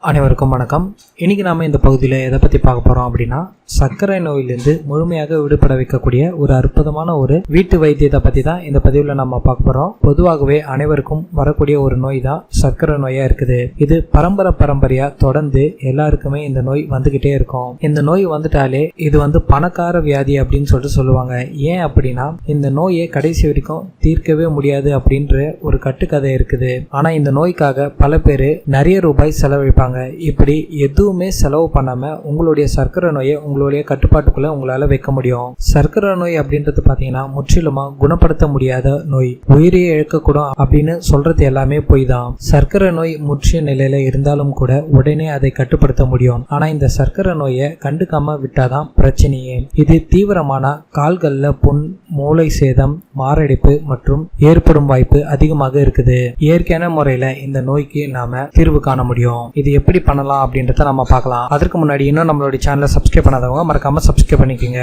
அனைவருக்கும் வணக்கம். இன்னைக்கு நாம இந்த பகுதியில் எதை பற்றி பார்க்க போகிறோம் அப்படின்னா, சர்க்கரை நோயிலிருந்து முழுமையாக விடுபட வைக்கக்கூடிய ஒரு அற்புதமான ஒரு வீட்டு வைத்தியத்தை பற்றி தான் இந்த பதிவில் நம்ம பார்க்க போகிறோம். பொதுவாகவே அனைவருக்கும் வரக்கூடிய ஒரு நோய் தான் சர்க்கரை நோயாக இருக்குது. இது பரம்பரையாக தொடர்ந்து எல்லாருக்குமே இந்த நோய் வந்துக்கிட்டே இருக்கும். இந்த நோய் வந்துட்டாலே இது பணக்கார வியாதி அப்படின்னு சொல்லுவாங்க. ஏன் அப்படின்னா, இந்த நோயை கடைசி வரைக்கும் தீர்க்கவே முடியாது அப்படின்ற ஒரு கட்டுக்கதை இருக்குது. ஆனால் இந்த நோய்க்காக பல பேர் நிறைய ரூபாய் செலவழிப்பாங்க. இப்படி எதுவுமே செலவு பண்ணாம உங்களுடைய சர்க்கரை நோயை உங்களுடைய கட்டுப்பாட்டுக்குள்ள உங்களால வைக்க முடியும். சர்க்கரை நோய் அப்படின்றது பாத்தீங்கன்னா முற்றிலுமா குணப்படுத்த முடியாத நோய், உயிரையே இழக்கக்கூடும் அப்படின்னு சொல்றது எல்லாமே பொய் தான். சர்க்கரை நோய் முற்றிய நிலையில இருந்தாலும் கூட உடனே அதை கட்டுப்படுத்த முடியும். ஆனா இந்த சர்க்கரை நோயை கண்டுக்காம விட்டாதான் பிரச்சனையே. இது தீவிரமான கால்கள்ல புண், மூளை சேதம், மாரடைப்பு மற்றும் ஏற்படும் வாய்ப்பு அதிகமாக இருக்குது. இயற்கையான முறையில இந்த நோய்க்கு நாம தீர்வு காண முடியும். இது எப்படி பண்ணலாம் அப்படின்றத நம்ம பார்க்கலாம். அதற்கு முன்னாடி இன்னும் நம்மளுடைய சேனலை சப்ஸ்கிரைப் பண்ணாதவங்க மறக்காம சப்ஸ்கிரைப் பண்ணிக்கோங்க.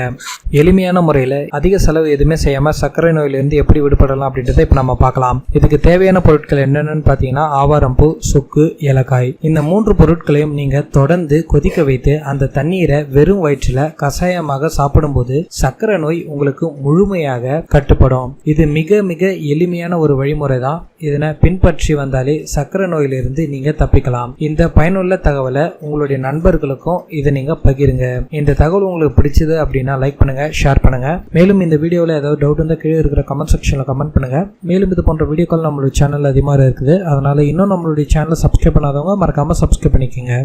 எளிமையான முறையில் அதிக செலவு எதுவுமே செய்யாம சர்க்கரை நோயிலிருந்து எப்படி விடுபடலாம் அப்படின்றத இப்ப நம்ம பார்க்கலாம். இதுக்கு தேவையான பொருட்கள் என்னென்னு பார்த்தீங்கன்னா, ஆவாரம்பூ, சுக்கு, ஏலக்காய். இந்த 3 பொருட்களையும் நீங்க தொடர்ந்து கொதிக்க வைத்து அந்த தண்ணீரை வெறும் வயிற்றில் கஷாயமாக சாப்பிடும்போது சர்க்கரை நோய் உங்களுக்கு முழுமையாக கட்டுப்படும். இது மிக மிக எளிமையான ஒரு வழிமுறை தான். இதனை பின்பற்றி வந்தாலே சர்க்கரை நோயிலிருந்து நீங்க தப்பிக்கலாம். இந்த பயனுள்ள தகவலை உங்களுடைய நண்பர்களுக்கும் இதை நீங்க பகிருங்க. இந்த தகவல் உங்களுக்கு பிடிச்சது அப்படின்னா லைக் பண்ணுங்க, ஷேர் பண்ணுங்க. மேலும் இந்த வீடியோவில் ஏதாவது டவுட் இருந்தால் கீழே இருக்கிற கமெண்ட் செக்ஷன்ல கமெண்ட் பண்ணுங்க. மேலும் இது போன்ற வீடியோக்கள் நம்மளுடைய சேனல் அதிகமாக இருக்குது. அதனால இன்னும் நம்மளுடைய சேனலை சப்ஸ்கிரைப் பண்ணாதவங்க மறக்காம சப்ஸ்கிரைப் பண்ணிக்கோங்க.